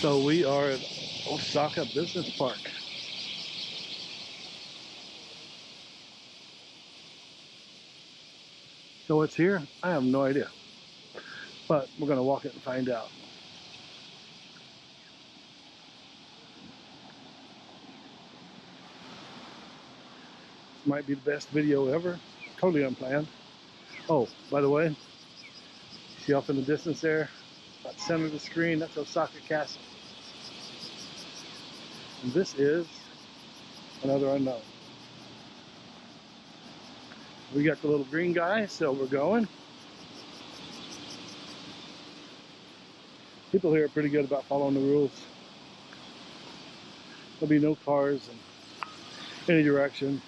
So we are at Osaka Business Park. So what's here? I have no idea. But we're going to walk it and find out. This might be the best video ever. Totally unplanned. Oh, by the way, see off in the distance there? About the center of the screen, that's Osaka Castle. And this is another unknown. We got the little green guy, so we're going. People here are pretty good about following the rules. There'll be no cars in any direction,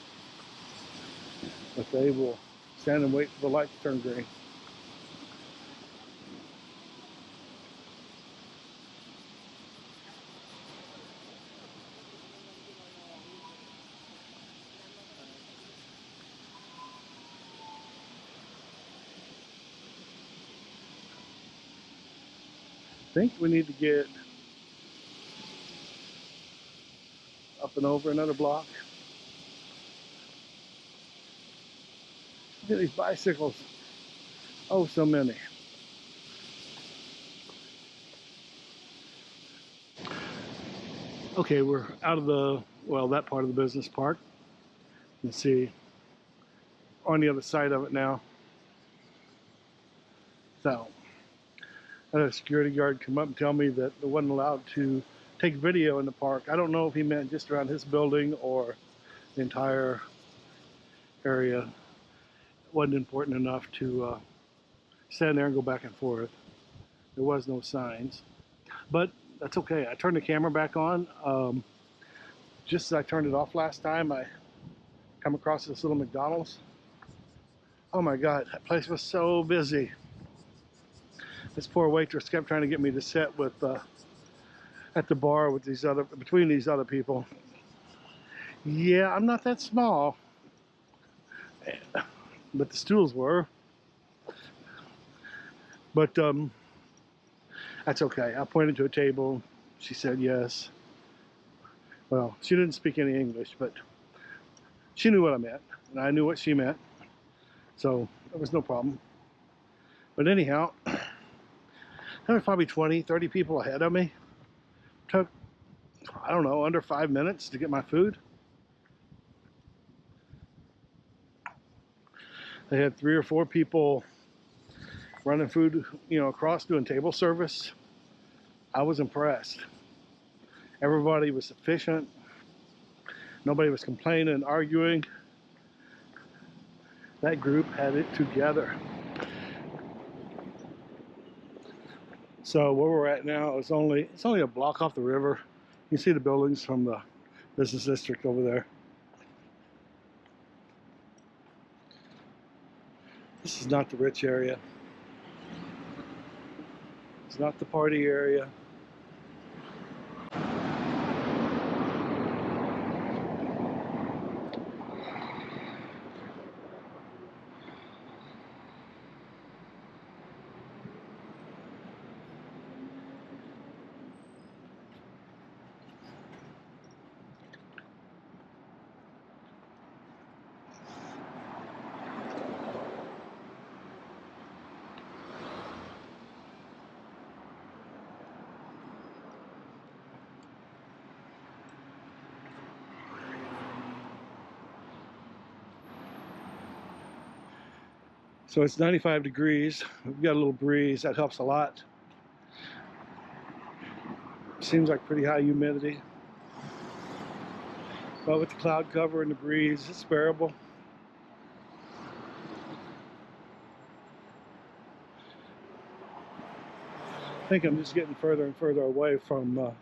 but they will stand and wait for the light to turn green. I think we need to get up and over another block. Look at these bicycles. Oh, so many. Okay, we're out of the, well, that part of the business park. You can see on the other side of it now. So I had a security guard come up and tell me that they wasn't allowed to take video in the park. I don't know if he meant just around his building or the entire area. It wasn't important enough to stand there and go back and forth. There was no signs, but that's okay. I turned the camera back on. Just as I turned it off last time, I come across this little McDonald's. Oh my God, that place was so busy. This poor waitress kept trying to get me to sit with at the bar with these other, between these other people. Yeah, I'm not that small, but the stools were. But that's okay. I pointed to a table. She said yes. Well, she didn't speak any English, but she knew what I meant, and I knew what she meant. So there was no problem. But anyhow, there was probably 20, 30 people ahead of me. Took, I don't know, under 5 minutes to get my food. They had 3 or 4 people running food, across doing table service. I was impressed. Everybody was efficient. Nobody was complaining, arguing. That group had it together. So where we're at now is it's only a block off the river. You can see the buildings from the business district over there. This is not the rich area. It's not the party area. So it's 95 degrees. We've got a little breeze. That helps a lot. Seems like pretty high humidity. But with the cloud cover and the breeze, it's bearable. I think I'm just getting further and further away from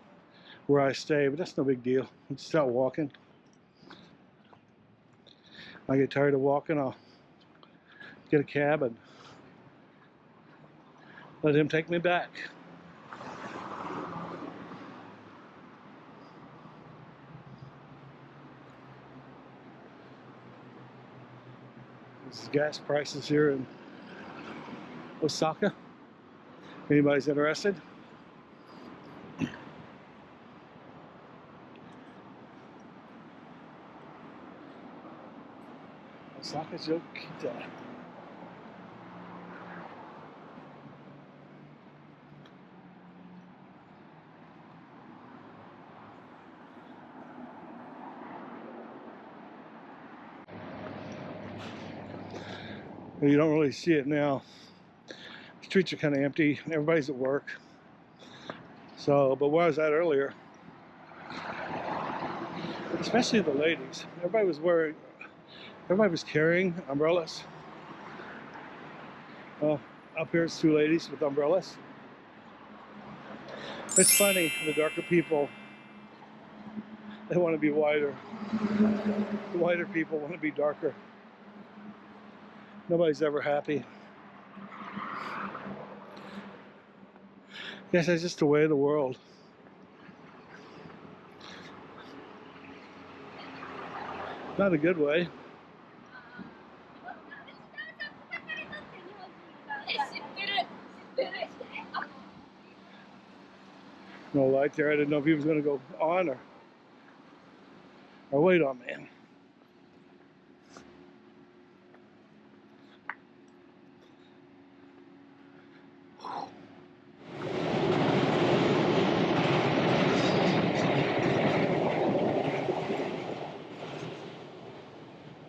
where I stay, but that's no big deal. I'm just out walking. I get tired of walking, I'll get a cab and let him take me back. This is gas prices here in Osaka. Anybody's interested? Osaka Japan. You don't really see it now. The streets are kind of empty. Everybody's at work. So, but where I was at earlier, especially the ladies, everybody was carrying umbrellas. Well, up here it's two ladies with umbrellas. It's funny, the darker people, they want to be whiter. The whiter people want to be darker. Nobody's ever happy. Guess that's just the way of the world. Not a good way. No light there. I didn't know if he was going to go on or wait on me.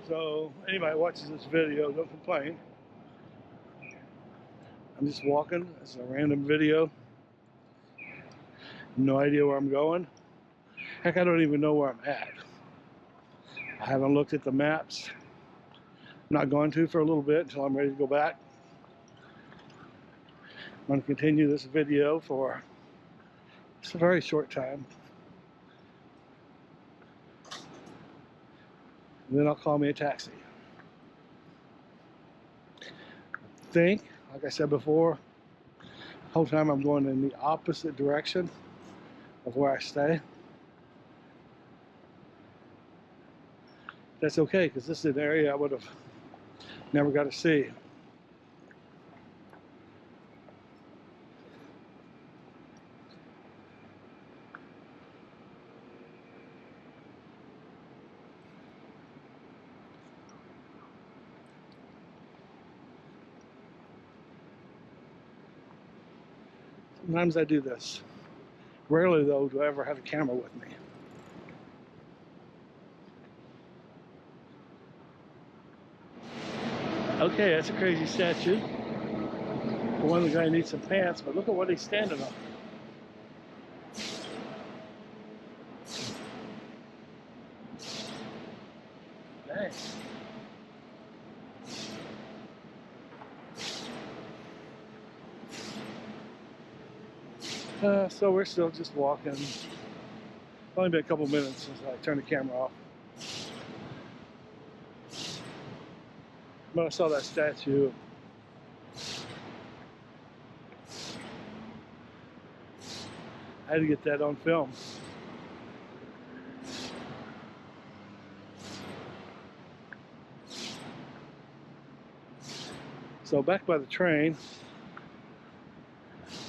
So anybody watches this video, don't complain. I'm just walking. It's a random video. No idea where I'm going. Heck, I don't even know where I'm at. I haven't looked at the maps. I'm not going to for a little bit until I'm ready to go back. I'm going to continue this video for just a very short time. And then I'll call me a taxi. I think, like I said before, the whole time I'm going in the opposite direction of where I stay. That's okay, because this is an area I would have never got to see. Sometimes I do this. Rarely, though, do I ever have a camera with me. Okay, that's a crazy statue. For one, the guy needs some pants, but look at what he's standing on. Dang. So we're still just walking. It's only been a couple minutes since I turned the camera off. But I saw that statue. I had to get that on film. So back by the train,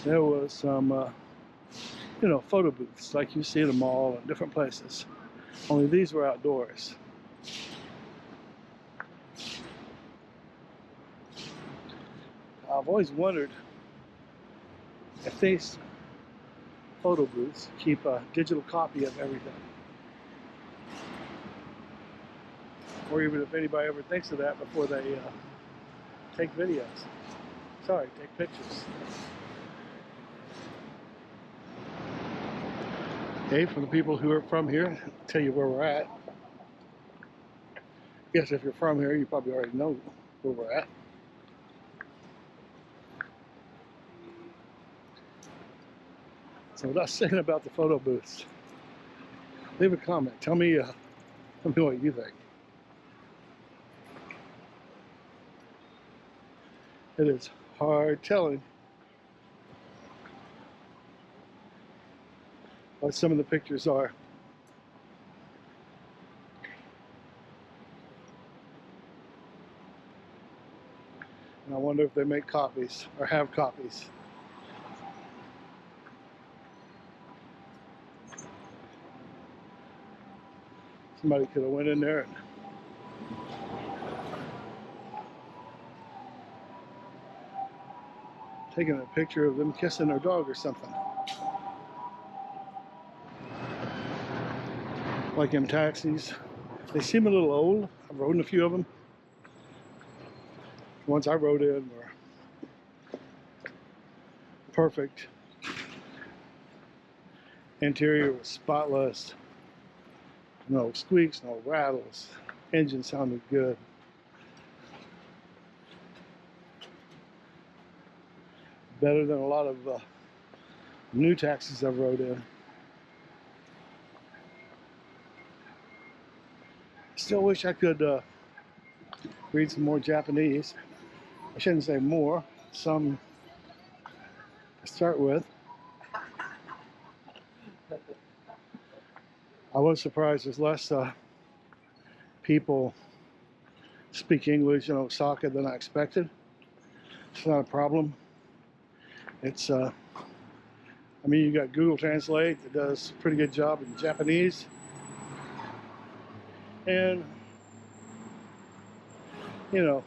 there was some, photo booths like you see at a mall and different places. Only these were outdoors. I've always wondered if these photo booths keep a digital copy of everything. Or even if anybody ever thinks of that before they take videos. Sorry, take pictures. Okay, for the people who are from here, I'll tell you where we're at. I guess if you're from here, you probably already know where we're at. So what I was saying about the photo booths, leave a comment. Tell me what you think. It is hard telling what some of the pictures are. And I wonder if they make copies or have copies. Somebody could have went in there and taking a picture of them kissing their dog or something. Like them taxis. They seem a little old. I've rode in a few of them. The ones I rode in were perfect. Interior was spotless. No squeaks, no rattles. Engine sounded good. Better than a lot of new taxis I've rode in. Still wish I could read some more Japanese. I shouldn't say more, some to start with. I was surprised there's less people speak English in Osaka than I expected. It's not a problem. It's, I mean, you got Google Translate that does a pretty good job in Japanese. And, you know,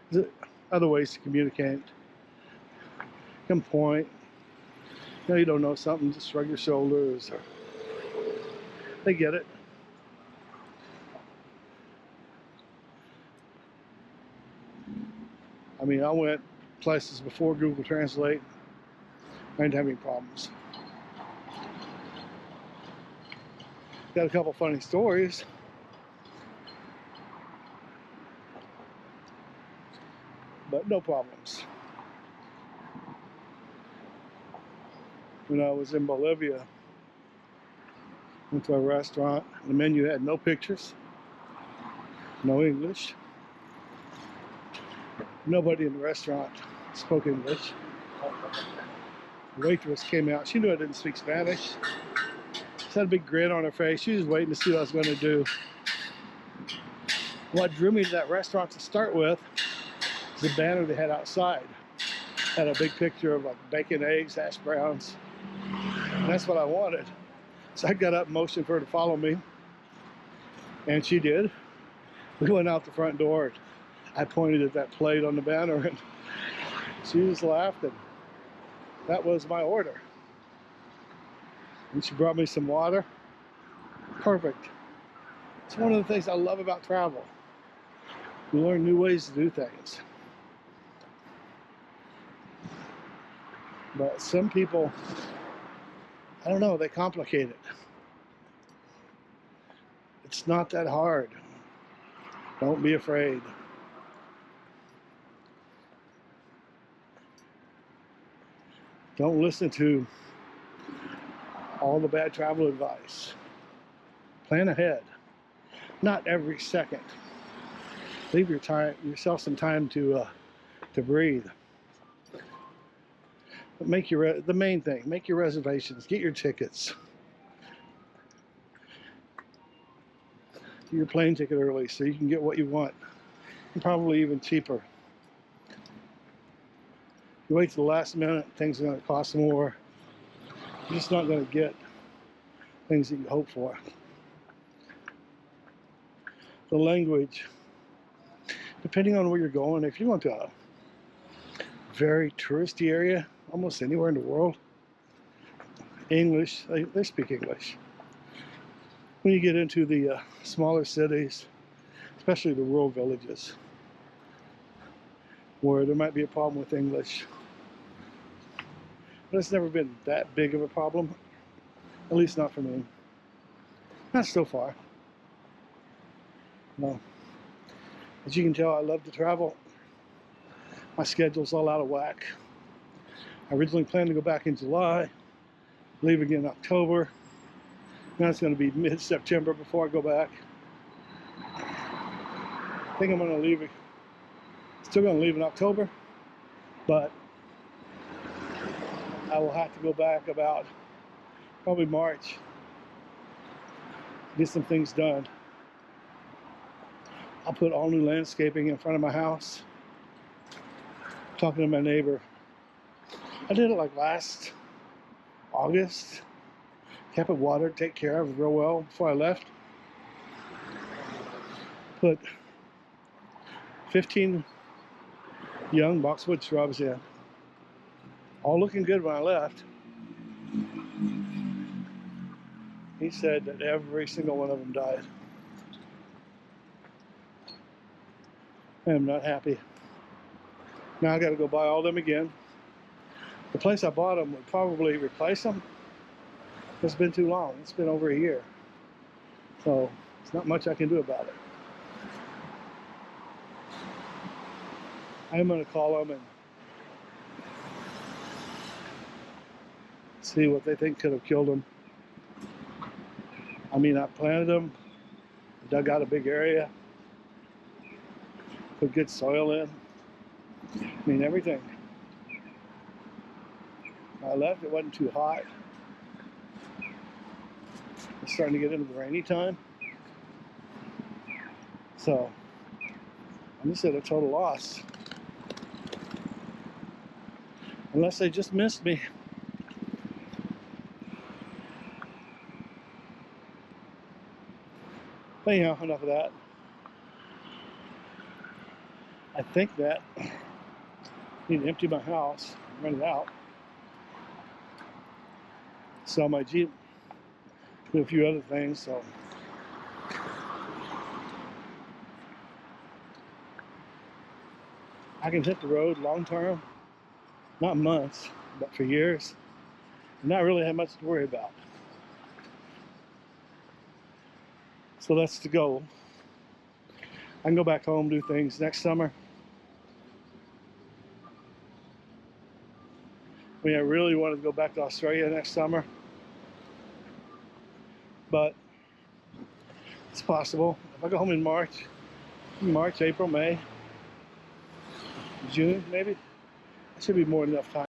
there's other ways to communicate. You can point. You know, you don't know something, just shrug your shoulders. They get it. I mean, I went places before Google Translate. I didn't have any problems. Got a couple funny stories. But no problems. When I was in Bolivia, went to a restaurant. The menu had no pictures, no English. Nobody in the restaurant spoke English. The waitress came out. She knew I didn't speak Spanish. She had a big grin on her face. She was waiting to see what I was going to do. What drew me to that restaurant to start with was the banner they had outside. Had a big picture of like bacon, eggs, hash browns. And that's what I wanted. So I got up and motioned for her to follow me. And she did. We went out the front door. I pointed at that plate on the banner and she just laughed, and that was my order. And she brought me some water. Perfect. It's one of the things I love about travel. You learn new ways to do things. But some people, I don't know, they complicate it. It's not that hard. Don't be afraid. Don't listen to all the bad travel advice. Plan ahead. Not every second. Leave yourself some time to breathe. But make the main thing, make your reservations, get your tickets. Get your plane ticket early so you can get what you want, and probably even cheaper. You wait to the last minute, things are going to cost more. You're just not going to get things that you hope for. The language, depending on where you're going, if you want to a very touristy area, almost anywhere in the world, English, they speak English. When you get into the smaller cities, especially the rural villages, where there might be a problem with English, but it's never been that big of a problem, at least not for me. Not so far. No. As you can tell, I love to travel. My schedule's all out of whack. I originally planned to go back in July, leave again in October. Now it's going to be mid-September before I go back. I think I'm going to leave, still going to leave in October, but I will have to go back about probably March, get some things done. I'll put all new landscaping in front of my house. Talking to my neighbor. I did it like last August. Kept it watered, take care of it real well before I left. Put 15 young boxwood shrubs in. All looking good when I left. He said that every single one of them died. I am not happy. Now I got to go buy all of them again. The place I bought them would probably replace them. It's been too long. It's been over a year. So there's not much I can do about it. I'm going to call them and see what they think could have killed them. I mean, I planted them, dug out a big area, put good soil in. I mean, everything. When I left, it wasn't too hot. It's starting to get into the rainy time. So I'm just at a total loss. Unless they just missed me. But anyhow, enough of that. I think that I need to empty my house, rent it out, sell my Jeep, do a few other things. So I can hit the road long term, not months, but for years, and not really have much to worry about. So that's the goal. I can go back home, do things next summer. I mean, I really wanted to go back to Australia next summer, but it's possible. If I go home in March, April, May, June, maybe, that should be more than enough time.